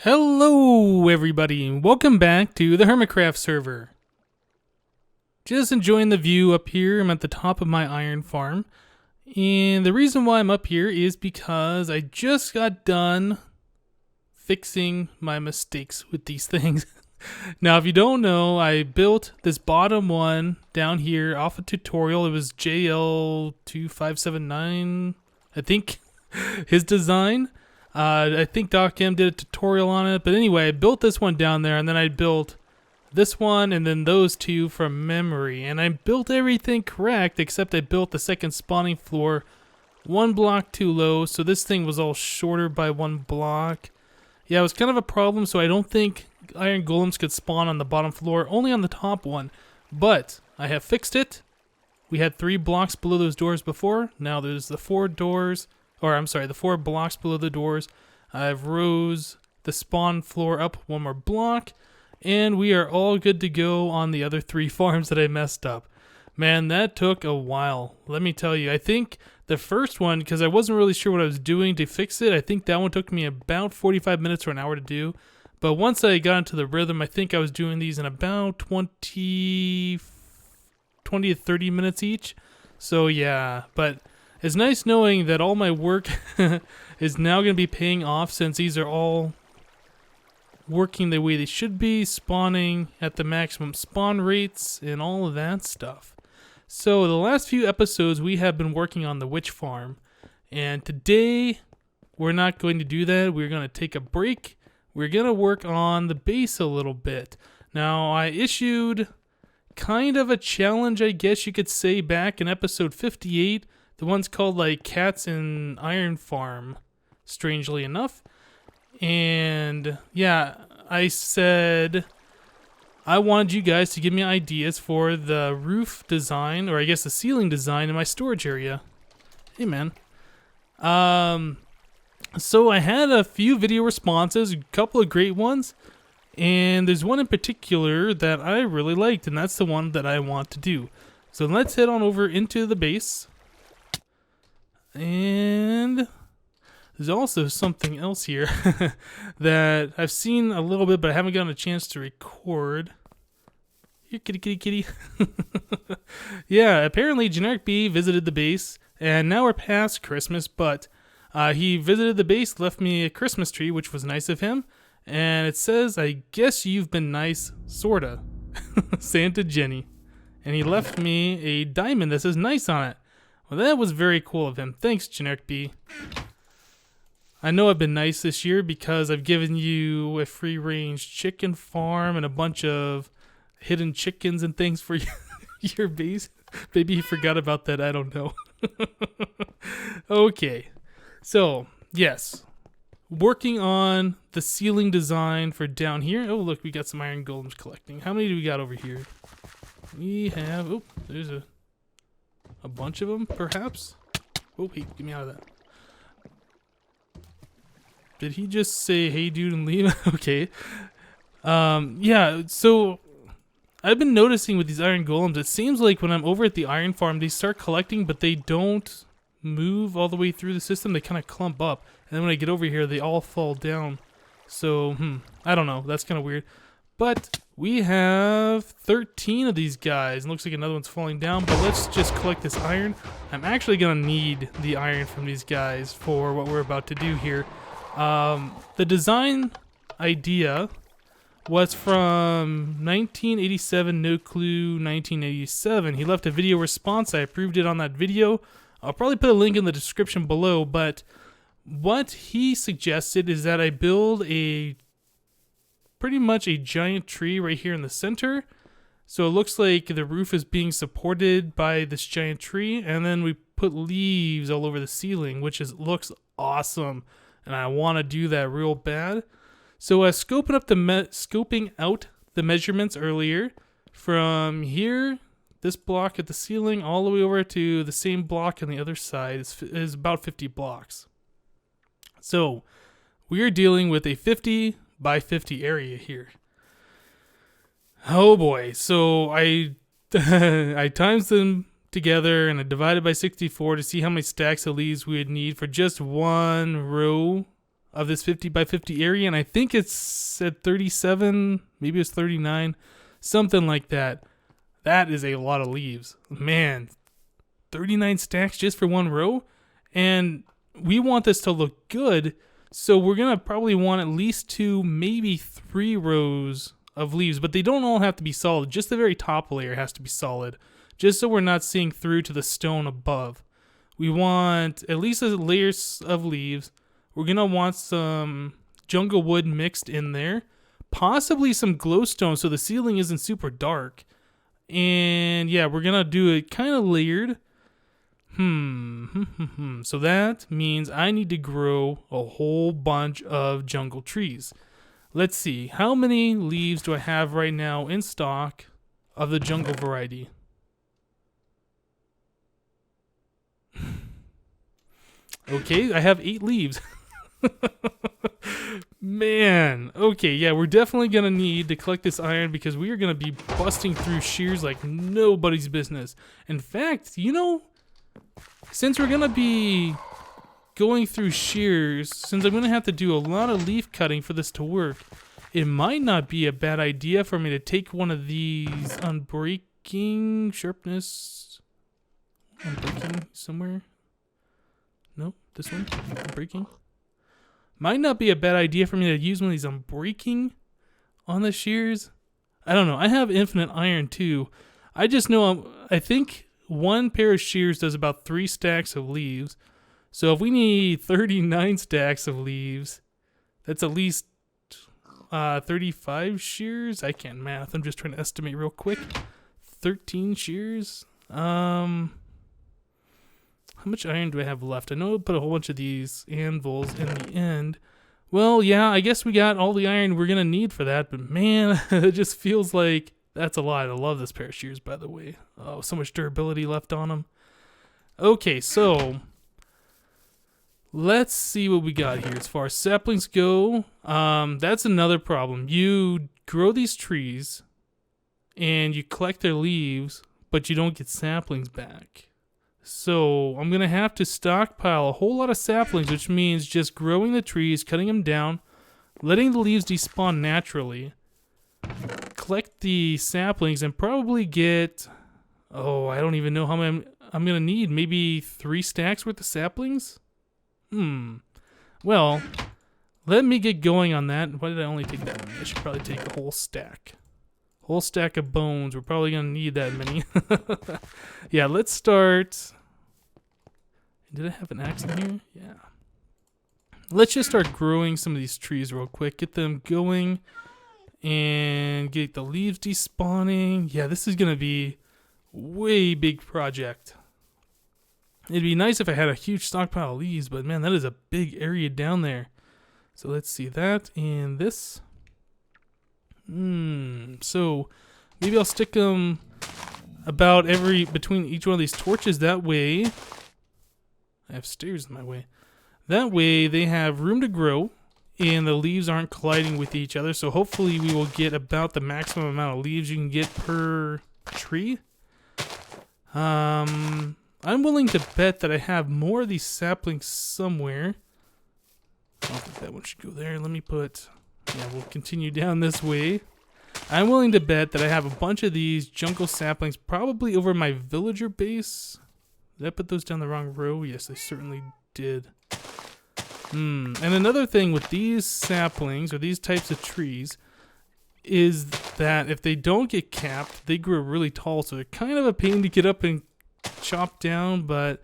Hello everybody, and welcome back to the HermitCraft server. Just enjoying the view up here. I'm at the top of my iron farm. And the reason why I'm up here is because I just got done fixing my mistakes with these things. Now, if you don't know, I built this bottom one down here off a tutorial. It was JL2579, I think, his design. I think Doc M did a tutorial on it, but anyway, I built this one down there, and then I built this one, and then those two from memory, and I built everything correct, except I built the second spawning floor one block too low, so this thing was all shorter by one block. Yeah, it was kind of a problem, so I don't think iron golems could spawn on the bottom floor, only on the top one, but I have fixed it. We had 3 blocks below those doors before, now there's the 4 doors, the 4 blocks below the doors. I've rose the spawn floor up one more block, and we are all good to go on the other 3 farms that I messed up. Man, that took a while. Let me tell you, I think the first one, because I wasn't really sure what I was doing to fix it, I think that one took me about 45 minutes or an hour to do. But once I got into the rhythm, I think I was doing these in about 20 to 30 minutes each. So yeah, but it's nice knowing that all my work is now going to be paying off, since these are all working the way they should be, spawning at the maximum spawn rates and all of that stuff. So the last few episodes we have been working on the witch farm, and today we're not going to do that. We're going to take a break. We're going to work on the base a little bit. Now, I issued kind of a challenge, I guess you could say, back in episode 58. The one's called like Cats in Iron Farm, strangely enough. And yeah, I said I wanted you guys to give me ideas for the roof design, or I guess the ceiling design in my storage area. Hey man. So I had a few video responses, a couple of great ones, and there's one in particular that I really liked, and that's the one that I want to do. So let's head on over into the base. And there's also something else here that I've seen a little bit, but I haven't gotten a chance to record. Here, kitty, kitty, kitty. Yeah, apparently Generic B visited the base, and now we're past Christmas, but he visited the base, left me a Christmas tree, which was nice of him, and it says, "I guess you've been nice, sorta." Santa Jenny. And he left me a diamond that says "nice" on it. Well, that was very cool of him. Thanks, Generic B. I know I've been nice this year because I've given you a free-range chicken farm and a bunch of hidden chickens and things for your base. Maybe you forgot about that. I don't know. Okay. So, yes. Working on the ceiling design for down here. Oh, look, we got some iron golems collecting. How many do we got over here? We have... Oh, there's a bunch of them, perhaps? Oh, hey, get me out of that. Did he just say, "Hey, dude," and leave? Okay. Yeah, so I've been noticing with these iron golems, it seems like when I'm over at the iron farm, they start collecting, but they don't move all the way through the system. They kind of clump up. And then when I get over here, they all fall down. So, I don't know. That's kind of weird. But we have 13 of these guys. It looks like another one's falling down, but let's just collect this iron. I'm actually going to need the iron from these guys for what we're about to do here. The design idea was from 1987, no clue, 1987. He left a video response. I approved it on that video. I'll probably put a link in the description below, but what he suggested is that I build pretty much a giant tree right here in the center. So it looks like the roof is being supported by this giant tree, and then we put leaves all over the ceiling, which looks awesome. And I want to do that real bad. So I was scoping out the measurements earlier from here, this block at the ceiling, all the way over to the same block on the other side is about 50 blocks. So we are dealing with a 50 by 50 area here. Oh boy. So I times them together and I divided by 64 to see how many stacks of leaves we would need for just one row of this 50 by 50 area, and I think it's at 37, maybe it's 39, something like that. That is a lot of leaves. Man, 39 stacks just for one row? And we want this to look good, so we're going to probably want at least 2, maybe 3 rows of leaves, but they don't all have to be solid. Just the very top layer has to be solid, just so we're not seeing through to the stone above. We want at least a layer of leaves. We're going to want some jungle wood mixed in there, possibly some glowstone so the ceiling isn't super dark. And yeah, we're going to do it kind of layered. So that means I need to grow a whole bunch of jungle trees. Let's see. How many leaves do I have right now in stock of the jungle variety? Okay, I have 8 leaves. Man. Okay, yeah, we're definitely going to need to collect this iron because we are going to be busting through shears like nobody's business. In fact, you know, since we're going to be going through shears, since I'm going to have to do a lot of leaf cutting for this to work, it might not be a bad idea for me to take one of these unbreaking sharpness. Unbreaking somewhere? No, this one? Unbreaking? Might not be a bad idea for me to use one of these unbreaking on the shears. I don't know. I have infinite iron too. I just know I think one pair of shears does about 3 stacks of leaves. So if we need 39 stacks of leaves, that's at least 35 shears. I can't math. I'm just trying to estimate real quick. 13 shears. How much iron do I have left? I know I put a whole bunch of these anvils in the end. Well, yeah, I guess we got all the iron we're going to need for that. But man, it just feels like that's a lot. I love this pair of shears, by the way. Oh, so much durability left on them. Okay, so let's see what we got here as far as saplings go. That's another problem. You grow these trees and you collect their leaves, but you don't get saplings back. So I'm going to have to stockpile a whole lot of saplings, which means just growing the trees, cutting them down, letting the leaves despawn naturally, collect the saplings, and probably get, I don't even know how many I'm going to need. Maybe 3 stacks worth of saplings? Well, let me get going on that. Why did I only take that many? I should probably take a whole stack. Whole stack of bones. We're probably going to need that many. Yeah, let's start. Did I have an axe in here? Yeah. Let's just start growing some of these trees real quick. Get them going and get the leaves despawning. Yeah, this is going to be a way big project. It'd be nice if I had a huge stockpile of leaves, but man, that is a big area down there. So let's see that and this. So maybe I'll stick them about between each one of these torches. That way, I have stairs in my way. That way they have room to grow and the leaves aren't colliding with each other. So hopefully we will get about the maximum amount of leaves you can get per tree. I'm willing to bet that I have more of these saplings somewhere. I don't think that one should go there. Let me put... Yeah, we'll continue down this way. I'm willing to bet that I have a bunch of these jungle saplings probably over my villager base. Did I put those down the wrong row? Yes, I certainly did. And another thing with these saplings, or these types of trees, is that if they don't get capped, they grow really tall. So they're kind of a pain to get up and chop down, but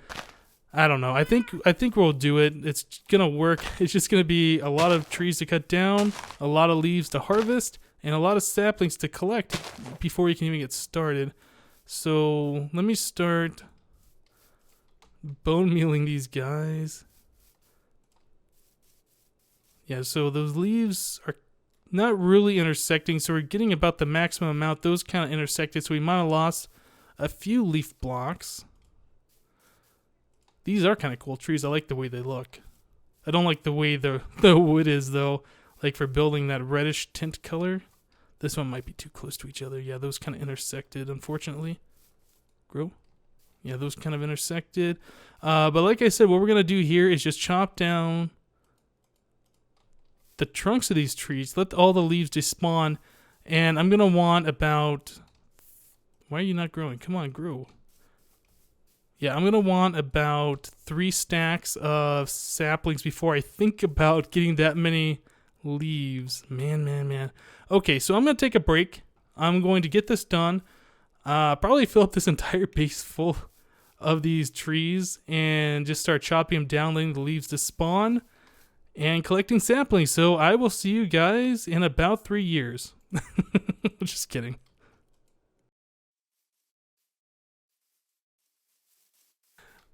I don't know. I think we'll do it. It's gonna work. It's just gonna be a lot of trees to cut down, a lot of leaves to harvest, and a lot of saplings to collect before you can even get started. So let me start bone mealing these guys. Yeah, so those leaves are not really intersecting, so we're getting about the maximum amount. Those kind of intersected, so we might have lost a few leaf blocks. These are kind of cool trees. I like the way they look. I don't like the way the wood is, though. Like for building that reddish tint color. This one might be too close to each other. Yeah, those kind of intersected, unfortunately. Grow. Yeah, those kind of intersected. But like I said, what we're going to do here is just chop down the trunks of these trees. Let all the leaves despawn. And I'm going to want about... Why are you not growing? Come on, grow. Yeah, I'm going to want about 3 stacks of saplings before I think about getting that many leaves. Man. Okay, so I'm going to take a break. I'm going to get this done. Probably fill up this entire base full of these trees and just start chopping them down, letting the leaves despawn and collecting saplings. So I will see you guys in about 3 years. Just kidding.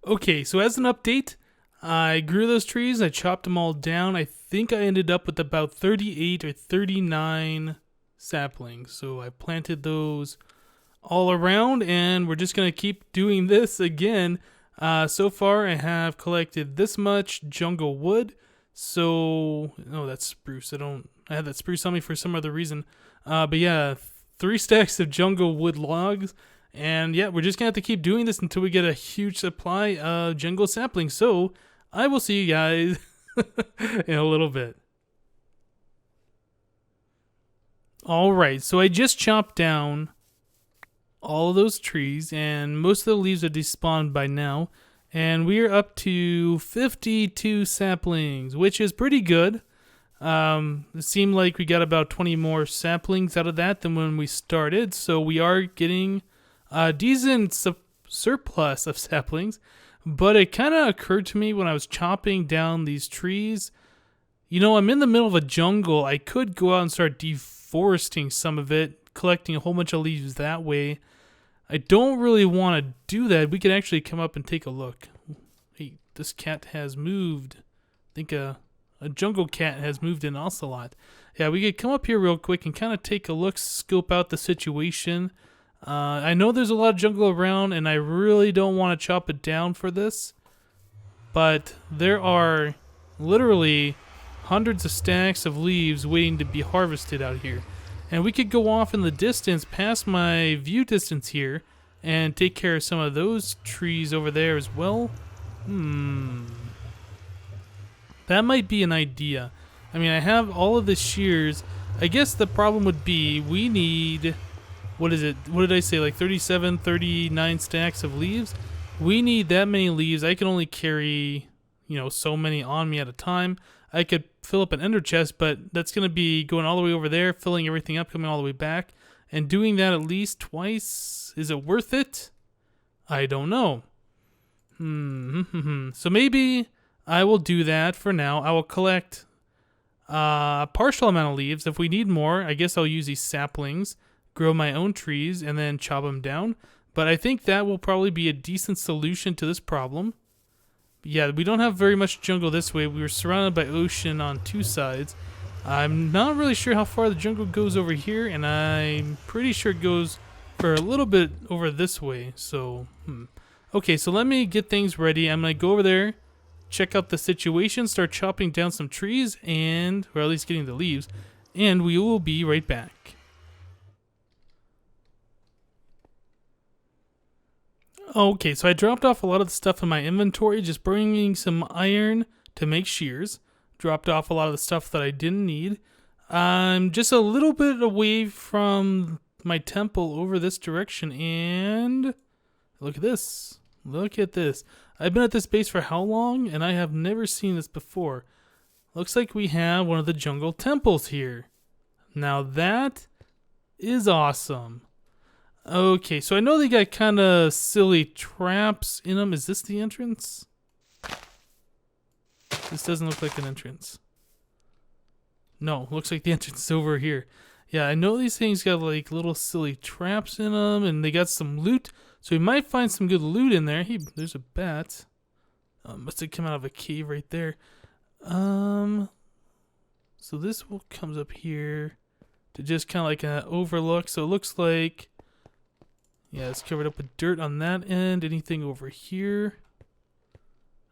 Okay, so as an update, I grew those trees. I chopped them all down. I think I ended up with about 38 or 39 saplings. So I planted those all around, and we're just going to keep doing this again. So far, I have collected this much jungle wood. So, oh, that's spruce. I had that spruce on me for some other reason. But yeah, 3 stacks of jungle wood logs. And yeah, we're just going to have to keep doing this until we get a huge supply of jungle saplings. So I will see you guys in a little bit. All right, so I just chopped down all of those trees, and most of the leaves are despawned by now. And we are up to 52 saplings, which is pretty good. It seemed like we got about 20 more saplings out of that than when we started. So we are getting a decent surplus of saplings. But it kind of occurred to me when I was chopping down these trees, you know, I'm in the middle of a jungle. I could go out and start deforesting some of it, collecting a whole bunch of leaves that way. I don't really want to do that. We could actually come up and take a look. Hey, this cat has moved. I think a jungle cat has moved in Ocelot. Yeah, we could come up here real quick and kind of take a look, scope out the situation. I know there's a lot of jungle around, and I really don't want to chop it down for this. But there are literally hundreds of stacks of leaves waiting to be harvested out here. And we could go off in the distance past my view distance here and take care of some of those trees over there as well. That might be an idea. I mean, I have all of the shears. I guess the problem would be we need, what is it? What did I say? Like 37, 39 stacks of leaves? We need that many leaves. I can only carry, so many on me at a time. I could fill up an ender chest, but that's going to be going all the way over there, filling everything up, coming all the way back, and doing that at least twice. Is it worth it? I don't know. So maybe I will do that for now. I will collect a partial amount of leaves. If we need more, I guess I'll use these saplings, grow my own trees, and then chop them down. But I think that will probably be a decent solution to this problem. Yeah, we don't have very much jungle this way. We were surrounded by ocean on 2 sides. I'm not really sure how far the jungle goes over here, and I'm pretty sure it goes for a little bit over this way. So, Okay, so let me get things ready. I'm going to go over there, check out the situation, start chopping down some trees, or at least getting the leaves, and we will be right back. Okay, so I dropped off a lot of the stuff in my inventory, just bringing some iron to make shears. Dropped off a lot of the stuff that I didn't need. I'm just a little bit away from my temple over this direction, and look at this. Look at this. I've been at this base for how long? And I have never seen this before. Looks like we have one of the jungle temples here. Now that is awesome. Okay, so I know they got kind of silly traps in them. Is this the entrance? This doesn't look like an entrance. No, looks like the entrance is over here. Yeah, I know these things got like little silly traps in them, and they got some loot. So we might find some good loot in there. Hey, there's a bat. Must have come out of a cave right there. So this comes up here to just kind of like an overlook. So it looks like, yeah, it's covered up with dirt on that end. Anything over here?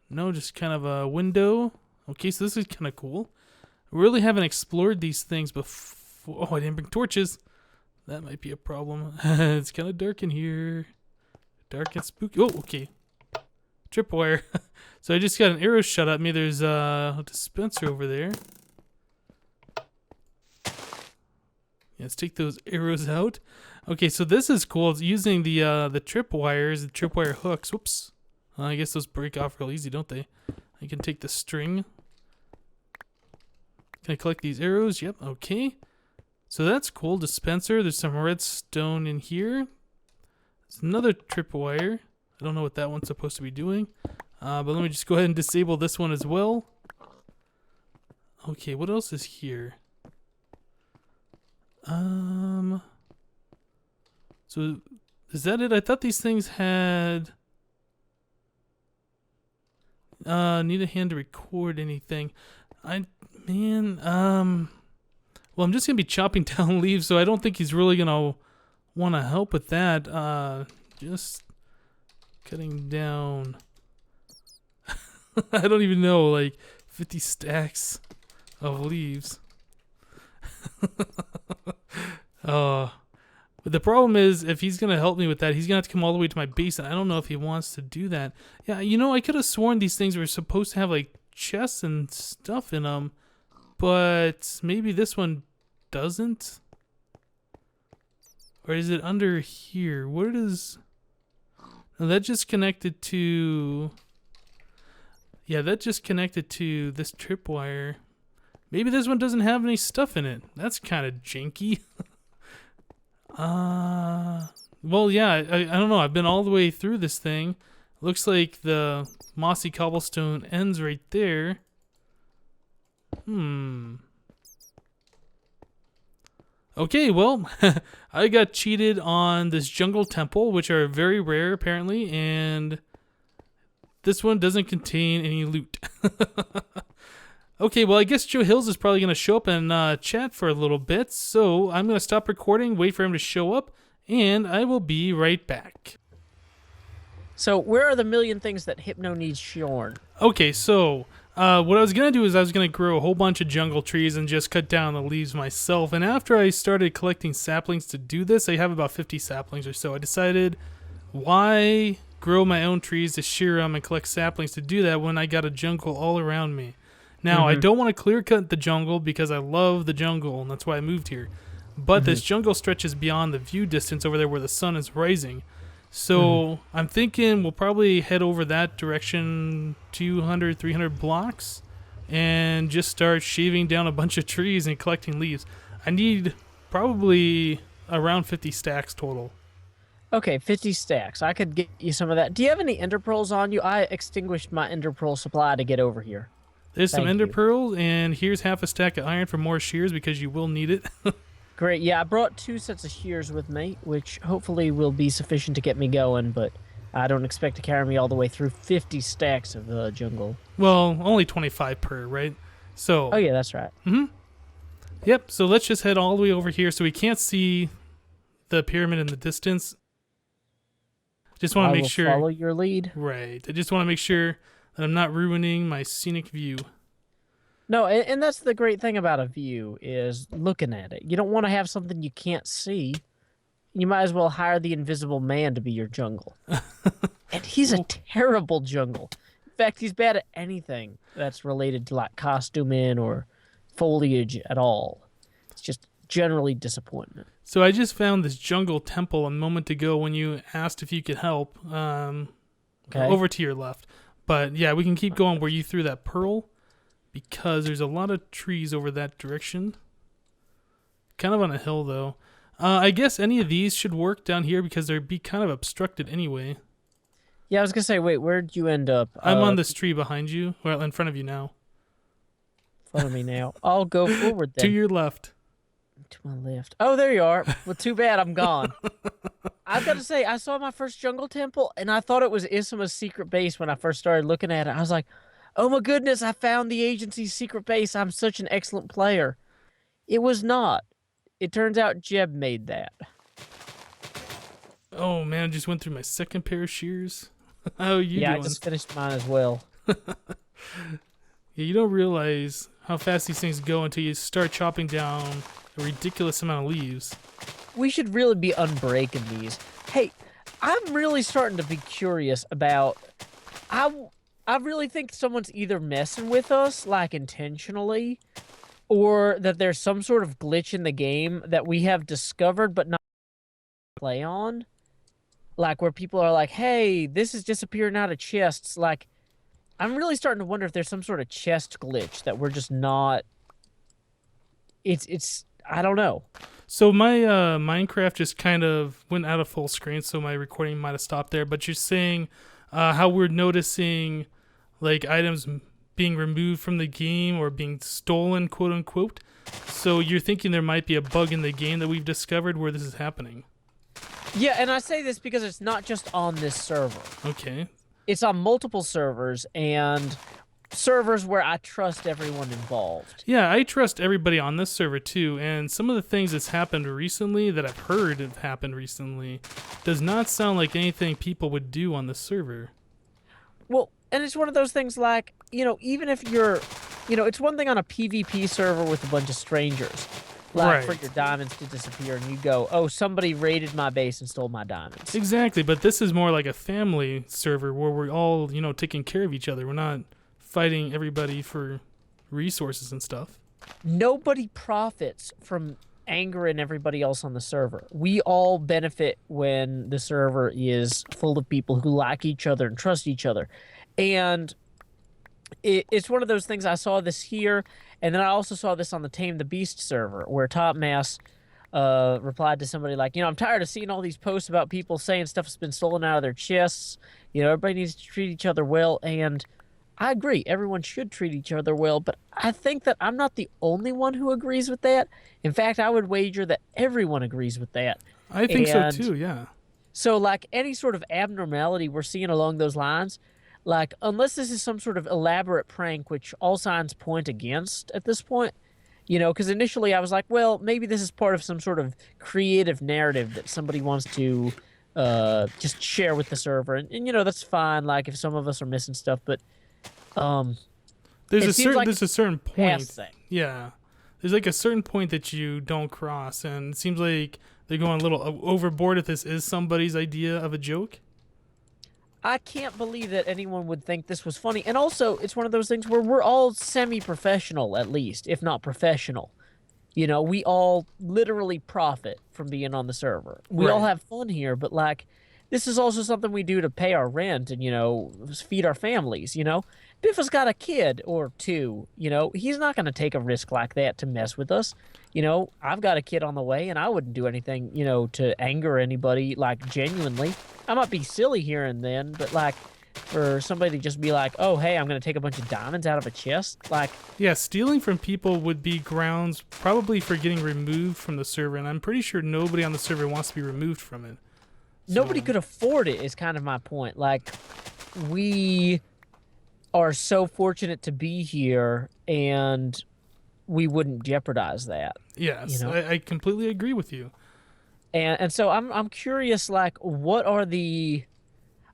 No, just kind of a window. Okay, so this is kind of cool. We really haven't explored these things before. Oh, I didn't bring torches. That might be a problem. It's kind of dark in here. Dark and spooky. Oh, okay. Tripwire. So I just got an arrow shot at me. There's a dispenser over there. Let's take those arrows out. Okay, so this is cool. It's using the trip wires, the tripwire hooks. Whoops. I guess those break off real easy, don't they? I can take the string. Can I collect these arrows? Yep, okay. So that's cool. Dispenser. There's some redstone in here. There's another tripwire. I don't know what that one's supposed to be doing. But let me just go ahead and disable this one as well. Okay, what else is here? So is that it? I thought these things had need a hand to record anything. Well, I'm just gonna be chopping down leaves, so I don't think he's really gonna want to help with that. Just cutting down. I don't even know, like 50 stacks of leaves. But the problem is, if he's gonna help me with that, he's gonna have to come all the way to my base, and I don't know if he wants to do that. Yeah, you know, I could have sworn these things were supposed to have like chests and stuff in them, but maybe this one doesn't. Or is it under here? Where does... No, that just connected to... Yeah, that just connected to this tripwire. Maybe this one doesn't have any stuff in it. That's kind of janky. Well, yeah, I don't know. I've been all the way through this thing. Looks like the mossy cobblestone ends right there. Okay, well, I got cheated on this jungle temple, which are very rare apparently, and this one doesn't contain any loot. Okay, well, I guess Joe Hills is probably going to show up and chat for a little bit, so I'm going to stop recording, wait for him to show up, and I will be right back. So, where are the million things that Hypno needs shorn? Okay, so what I was going to do is I was going to grow a whole bunch of jungle trees and just cut down the leaves myself, and after I started collecting saplings to do this, I have about 50 saplings or so. I decided, why grow my own trees to shear them and collect saplings to do that when I got a jungle all around me? Now, I don't want to clear cut the jungle because I love the jungle, and that's why I moved here. But this jungle stretches beyond the view distance over there where the sun is rising. So I'm thinking we'll probably head over that direction 200, 300 blocks and just start shaving down a bunch of trees and collecting leaves. I need probably around 50 stacks total. Okay, 50 stacks. I could get you some of that. Do you have any ender pearls on you? I extinguished my ender pearl supply to get over here. There's some ender pearls, and here's half a stack of iron for more shears because you will need it. Great. Yeah, I brought 2 sets of shears with me, which hopefully will be sufficient to get me going, but I don't expect to carry me all the way through 50 stacks of jungle. Well, only 25 per, right? So. Oh, yeah, that's right. Yep, so let's just head all the way over here so we can't see the pyramid in the distance. Just want to make sure. Follow your lead. Right. I just want to make sure that I'm not ruining my scenic view. No, and that's the great thing about a view is looking at it. You don't want to have something you can't see. You might as well hire the invisible man to be your jungle. And he's a terrible jungle. In fact, he's bad at anything that's related to like costuming or foliage at all. It's just generally disappointment. So I just found this jungle temple a moment ago when you asked if you could help. Over to your left. But yeah, we can keep going where you threw that pearl because there's a lot of trees over that direction. Kind of on a hill though. I guess any of these should work down here because they'd be kind of obstructed anyway. Yeah, I was going to say, wait, where'd you end up? I'm on this tree behind you. Well, in front of you now. In front of me now. I'll go forward then. To your left. To my left. Oh, there you are. Well, too bad I'm gone. I've got to say, I saw my first jungle temple, and I thought it was Isma's secret base when I first started looking at it. I was like, oh my goodness, I found the agency's secret base. I'm such an excellent player. It was not. It turns out Jeb made that. Oh, man, I just went through my second pair of shears. How are you doing? I just finished mine as well. Yeah, you don't realize how fast these things go until you start chopping down a ridiculous amount of leaves. We should really be unbreaking these. Hey, I'm really starting to be curious about... I really think someone's either messing with us, like intentionally, or that there's some sort of glitch in the game that we have discovered but not play on. Like where people are like, "Hey, this is disappearing out of chests." Like, I'm really starting to wonder if there's some sort of chest glitch that we're just not. It's I don't know. So my Minecraft just kind of went out of full screen, so my recording might have stopped there. But you're saying how we're noticing like items being removed from the game or being stolen, quote unquote. So you're thinking there might be a bug in the game that we've discovered where this is happening. Yeah, and I say this because it's not just on this server. Okay. It's on multiple servers and servers where I trust everyone involved. Yeah, I trust everybody on this server too, and some of the things that's happened recently that I've heard have happened recently does not sound like anything people would do on this server. Well, and it's one of those things like, even if you're, it's one thing on a PvP server with a bunch of strangers, like for Right. your diamonds to disappear and you go, oh, somebody raided my base and stole my diamonds. Exactly, but this is more like a family server where we're all, taking care of each other. We're not fighting everybody for resources and stuff. Nobody profits from angering everybody else on the server. We all benefit when the server is full of people who like each other and trust each other. And it's one of those things. I saw this here, and then I also saw this on the Tame the Beast server, where Top Mass replied to somebody like, I'm tired of seeing all these posts about people saying stuff has been stolen out of their chests. Everybody needs to treat each other well, and I agree. Everyone should treat each other well, but I think that I'm not the only one who agrees with that. In fact, I would wager that everyone agrees with that. I think so too, yeah. So, like, any sort of abnormality we're seeing along those lines, like, unless this is some sort of elaborate prank, which all signs point against at this point, because initially I was like, well, maybe this is part of some sort of creative narrative that somebody wants to just share with the server. And that's fine, like, if some of us are missing stuff, but there's it a seems certain like there's a certain point. past thing. Yeah. There's like a certain point that you don't cross, and it seems like they're going a little overboard if this is somebody's idea of a joke. I can't believe that anyone would think this was funny. And also, it's one of those things where we're all semi-professional, at least, if not professional. We all literally profit from being on the server. We all Right. have fun here, but, like, this is also something we do to pay our rent and, feed our families, Biffa's got a kid or two, he's not going to take a risk like that to mess with us. I've got a kid on the way, and I wouldn't do anything, to anger anybody, like, genuinely. I might be silly here and then, but, like, for somebody to just be like, oh, hey, I'm going to take a bunch of diamonds out of a chest, like... Yeah, stealing from people would be grounds probably for getting removed from the server, and I'm pretty sure nobody on the server wants to be removed from it. Nobody could afford it, is kind of my point. Like, we are so fortunate to be here, and we wouldn't jeopardize that. Yes, I completely agree with you. And so I'm curious, like, what are the...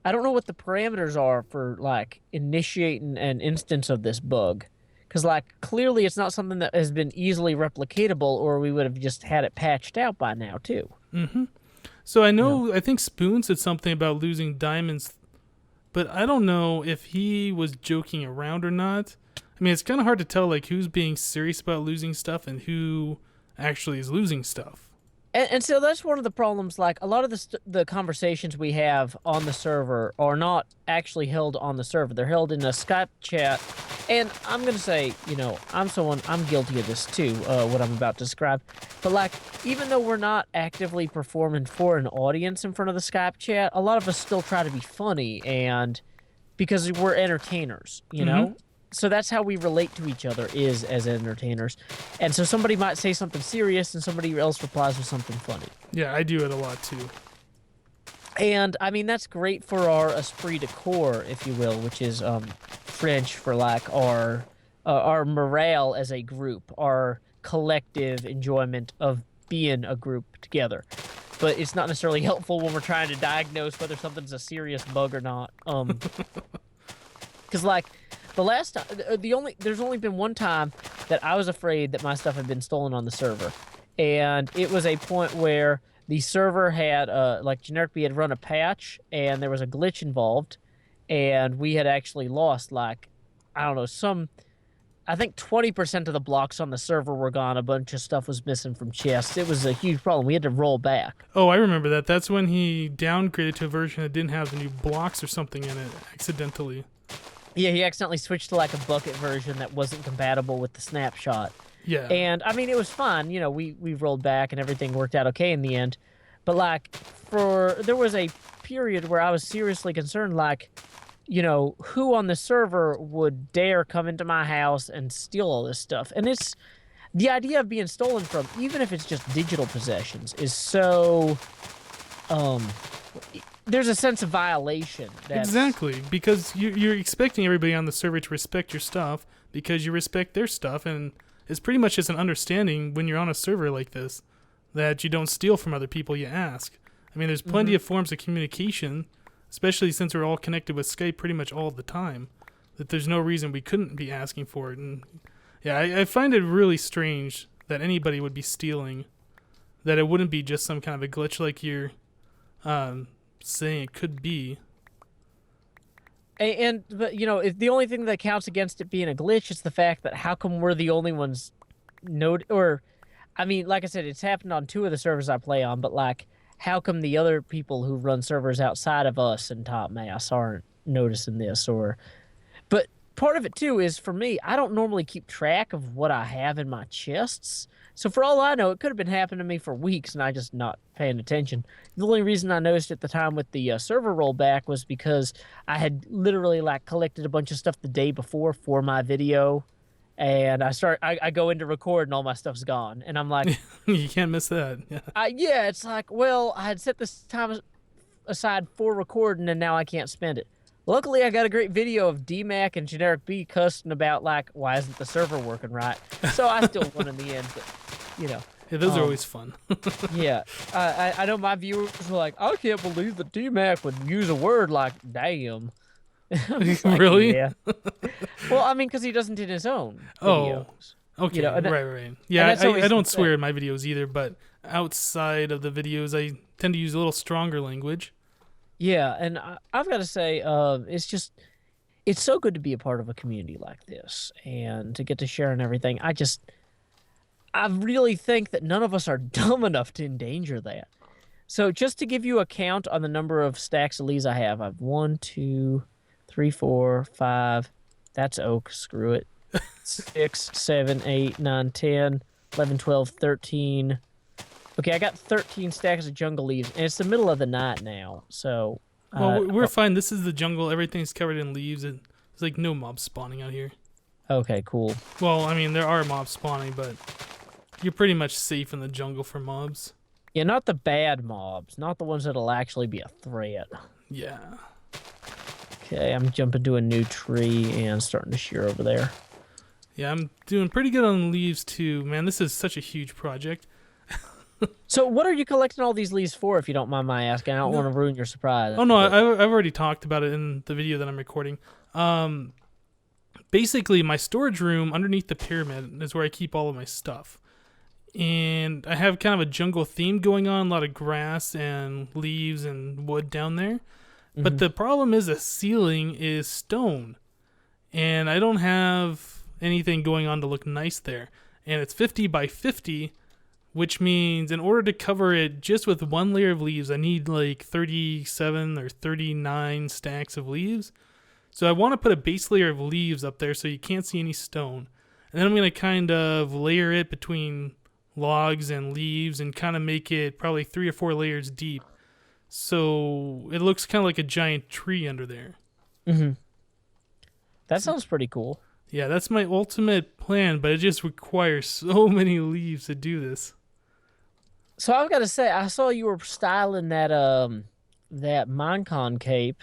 I don't know what the parameters are for, like, initiating an instance of this bug. Because, like, clearly it's not something that has been easily replicatable, or we would have just had it patched out by now, too. Mm-hmm. So I think Spoon said something about losing diamonds, but I don't know if he was joking around or not. I mean, it's kind of hard to tell, like, who's being serious about losing stuff and who actually is losing stuff. And so that's one of the problems. Like, a lot of the conversations we have on the server are not actually held on the server. They're held in a Skype chat. And I'm going to say, I'm guilty of this too, what I'm about to describe. But, like, even though we're not actively performing for an audience in front of the Skype chat, a lot of us still try to be funny, and because we're entertainers, So that's how we relate to each other, is as entertainers. And so somebody might say something serious and somebody else replies with something funny. Yeah, I do it a lot too. And, I mean, that's great for our esprit de corps, if you will, which is French for, like, our morale as a group, our collective enjoyment of being a group together. But it's not necessarily helpful when we're trying to diagnose whether something's a serious bug or not. Because, like, the last time, there's only been one time that I was afraid that my stuff had been stolen on the server. And it was a point where the server had, like, GenericB had run a patch, and there was a glitch involved, and we had actually lost, like, I don't know, some I think 20% of the blocks on the server were gone. A bunch of stuff was missing from chests. It was a huge problem. We had to roll back. Oh, I remember that. That's when he downgraded to a version that didn't have the new blocks or something in it accidentally. Yeah, he accidentally switched to like a bucket version that wasn't compatible with the snapshot. Yeah. And I mean, it was fun. You know, we rolled back and everything worked out okay in the end. But like, there was a period where I was seriously concerned, like, you know, who on the server would dare come into my house and steal all this stuff? And it's the idea of being stolen from, even if it's just digital possessions, is so there's a sense of violation. Exactly, because you're expecting everybody on the server to respect your stuff because you respect their stuff, and it's pretty much just an understanding when you're on a server like this that you don't steal from other people, you ask. I mean, there's plenty of forms of communication, especially since we're all connected with Skype pretty much all the time, that there's no reason we couldn't be asking for it. And yeah, I find it really strange that anybody would be stealing, that it wouldn't be just some kind of a glitch like you're saying it could be. But you know, if the only thing that counts against it being a glitch is the fact that how come we're the only ones or I mean, like I said, it's happened on 2 of the servers I play on, but like, how come the other people who run servers outside of us and Top Mass aren't noticing this? But part of it too is, for me, I don't normally keep track of what I have in my chests. So for all I know, it could have been happening to me for weeks and I just not paying attention. The only reason I noticed at the time with the server rollback was because I had literally like collected a bunch of stuff the day before for my video. And I go into record and all my stuff's gone. And I'm like, you can't miss that. Yeah, it's like, well, I had set this time aside for recording and now I can't spend it. Luckily, I got a great video of DMAC and Generic B cussing about, like, why isn't the server working right? So I still won in the end, but, you know. Yeah, those are always fun. Yeah. I know my viewers were like, I can't believe that DMAC would use a word like damn. Like, really? Yeah. Well, I mean, because he doesn't in his own videos. Oh, okay. You know, right. Yeah, I don't swear in my videos either, but outside of the videos, I tend to use a little stronger language. Yeah, and I've got to say, it's so good to be a part of a community like this and to get to share and everything. I really think that none of us are dumb enough to endanger that. So just to give you a count on the number of stacks of leaves I have 1, 2, 3, 4, 5. That's oak. Screw it. 6, 7, 8, 9, 10, 11, 12, 13. Okay, I got 13 stacks of jungle leaves, and it's the middle of the night now, so... Well, we're fine. This is the jungle. Everything's covered in leaves, and there's, like, no mobs spawning out here. Okay, cool. Well, I mean, there are mobs spawning, but you're pretty much safe in the jungle for mobs. Yeah, not the bad mobs. Not the ones that'll actually be a threat. Yeah. Okay, I'm jumping to a new tree and starting to shear over there. Yeah, I'm doing pretty good on leaves, too. Man, this is such a huge project. So what are you collecting all these leaves for, if you don't mind my asking? I don't want to ruin your surprise. Oh, no, I've already talked about it in the video that I'm recording. Basically, my storage room underneath the pyramid is where I keep all of my stuff. And I have kind of a jungle theme going on, a lot of grass and leaves and wood down there. But the problem is the ceiling is stone. And I don't have anything going on to look nice there. And it's 50 by 50, which means in order to cover it just with one layer of leaves, I need like 37 or 39 stacks of leaves. So I want to put a base layer of leaves up there so you can't see any stone. And then I'm going to kind of layer it between logs and leaves and kind of make it probably 3 or 4 layers deep. So it looks kind of like a giant tree under there. That sounds pretty cool. Yeah, that's my ultimate plan, but it just requires so many leaves to do this. So I've got to say, I saw you were styling that Minecon cape.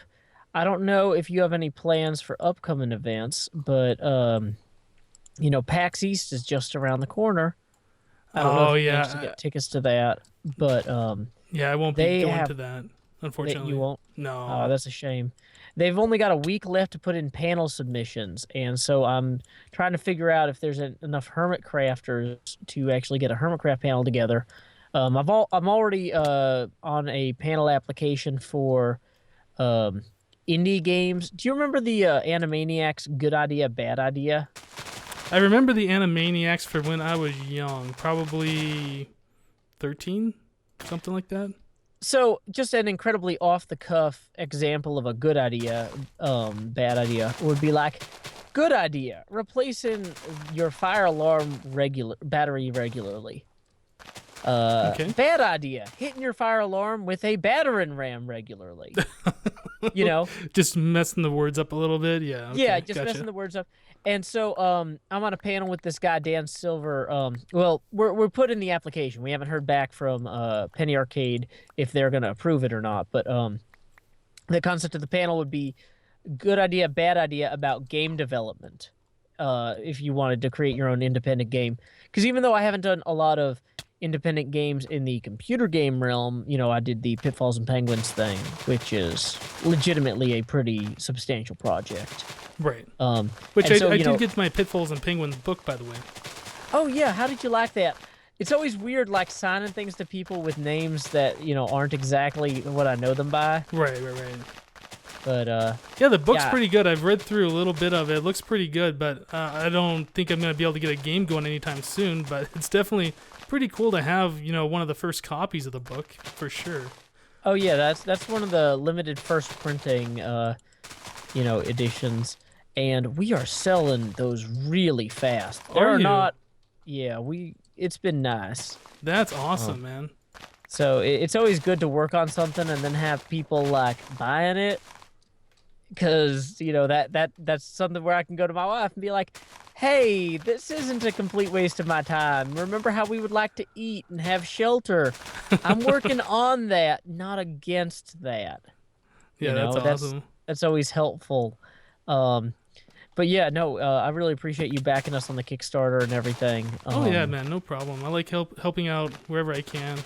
I don't know if you have any plans for upcoming events, but you know, PAX East is just around the corner. I don't know if you managed to get tickets to that, but yeah, I won't be going to that, unfortunately. You won't? No. Oh, that's a shame. They've only got a week left to put in panel submissions, and so I'm trying to figure out if there's enough HermitCrafters to actually get a HermitCraft panel together. I'm already on a panel application for indie games. Do you remember the Animaniacs Good Idea, Bad Idea? I remember the Animaniacs for when I was young, probably 13, something like that. So, just an incredibly off-the-cuff example of a good idea, bad idea, would be like, good idea, replacing your fire alarm battery regularly. Okay. Bad idea, hitting your fire alarm with a battering ram regularly. You know? Just messing the words up a little bit. Yeah. Okay, Yeah, just gotcha. messing the words up. And so I'm on a panel with this guy, Dan Silver. Well, we're put in the application. We haven't heard back from Penny Arcade if they're going to approve it or not. But the concept of the panel would be good idea, bad idea about game development. If you wanted to create your own independent game. Because even though I haven't done a lot of independent games in the computer game realm, you know, I did the Pitfalls and Penguins thing, which is legitimately a pretty substantial project. Right. Which I did get my Pitfalls and Penguins book, by the way. Oh yeah, how did you like that? It's always weird, like signing things to people with names that aren't exactly what I know them by. Right. But yeah, the book's pretty good. I've read through a little bit of it. It looks pretty good, but I don't think I'm gonna be able to get a game going anytime soon. But it's definitely pretty cool to have one of the first copies of the book for sure. Oh yeah, that's one of the limited first printing editions. And we are selling those really fast. It's been nice. That's awesome, man. So it's always good to work on something and then have people like buying it, because that's something where I can go to my wife and be like, hey, this isn't a complete waste of my time. Remember how we would like to eat and have shelter? I'm working on that, not against that. Yeah, that's awesome. That's always helpful. But yeah, no, I really appreciate you backing us on the Kickstarter and everything. Oh yeah, man, no problem. I like helping out wherever I can.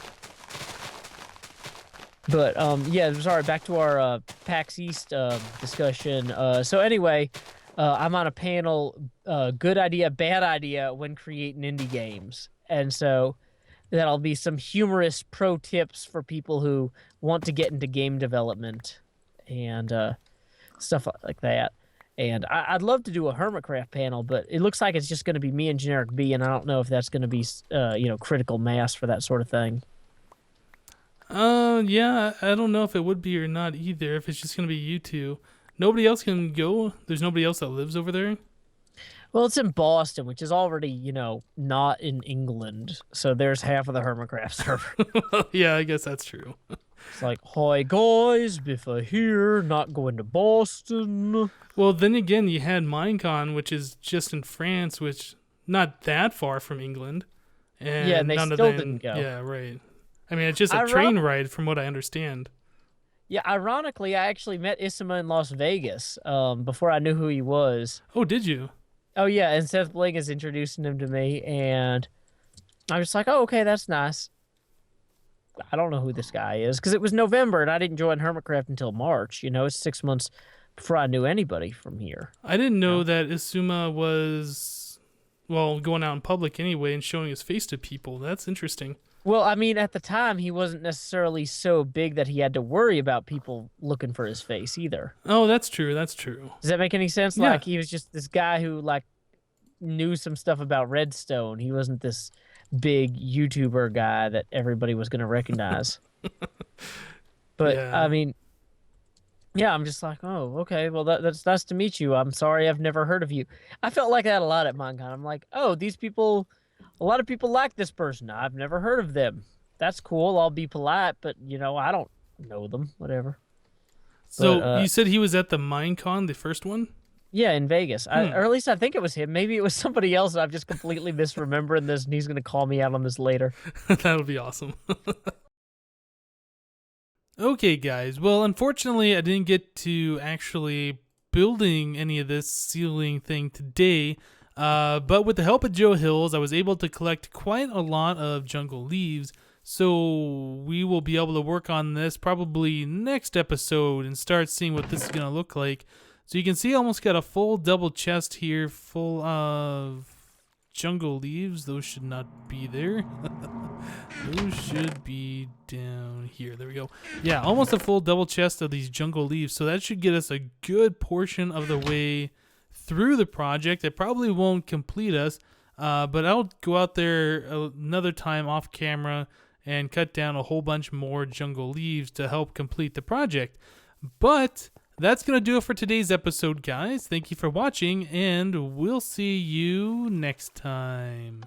But yeah, sorry, back to our PAX East discussion. So anyway, I'm on a panel, good idea, bad idea when creating indie games. And so that'll be some humorous pro tips for people who want to get into game development and stuff like that. And I'd love to do a HermitCraft panel, but it looks like it's just going to be me and Generic B, and I don't know if that's going to be, critical mass for that sort of thing. Yeah, I don't know if it would be or not either, if it's just going to be you two. Nobody else can go? There's nobody else that lives over there? Well, it's in Boston, which is already, not in England. So there's half of the HermitCraft server. Yeah, I guess that's true. It's like, hi guys, Biffa here, not going to Boston. Well, then again, you had Minecon, which is just in France, which not that far from England. And yeah, and they still didn't go. Yeah, right. I mean, it's just a train ride from what I understand. Yeah, ironically, I actually met Isma in Las Vegas before I knew who he was. Oh, did you? Oh, yeah, and Seth Bling is introducing him to me, and I was just like, oh, okay, that's nice. I don't know who this guy is, because it was November, and I didn't join HermitCraft until March. It's 6 months before I knew anybody from here. I didn't know that Isuma was, going out in public anyway and showing his face to people. That's interesting. Well, I mean, at the time, he wasn't necessarily so big that he had to worry about people looking for his face either. Oh, that's true. That's true. Does that make any sense? Yeah. Like, he was just this guy who, knew some stuff about Redstone. He wasn't this big YouTuber guy that everybody was going to recognize. But, yeah. I mean, yeah, I'm just like, oh, okay, well, that's nice to meet you. I'm sorry I've never heard of you. I felt like that a lot at Minecon. I'm like, oh, these people... A lot of people like this person. I've never heard of them. That's cool. I'll be polite, but, I don't know them. Whatever. So you said he was at the Minecon, the first one? Yeah, in Vegas. Or at least I think it was him. Maybe it was somebody else, and I'm just completely misremembering this, and he's going to call me out on this later. That'll be awesome. Okay, guys. Well, unfortunately, I didn't get to actually building any of this ceiling thing today. But with the help of Joe Hills, I was able to collect quite a lot of jungle leaves, so we will be able to work on this probably next episode and start seeing what this is going to look like. So you can see I almost got a full double chest here full of jungle leaves. Those should not be there. Those should be down here. There we go. Yeah, almost a full double chest of these jungle leaves, so that should get us a good portion of the way through the project. It probably won't complete us, but I'll go out there another time off camera and cut down a whole bunch more jungle leaves to help complete the project. But that's going to do it for today's episode, guys. Thank you for watching, and we'll see you next time.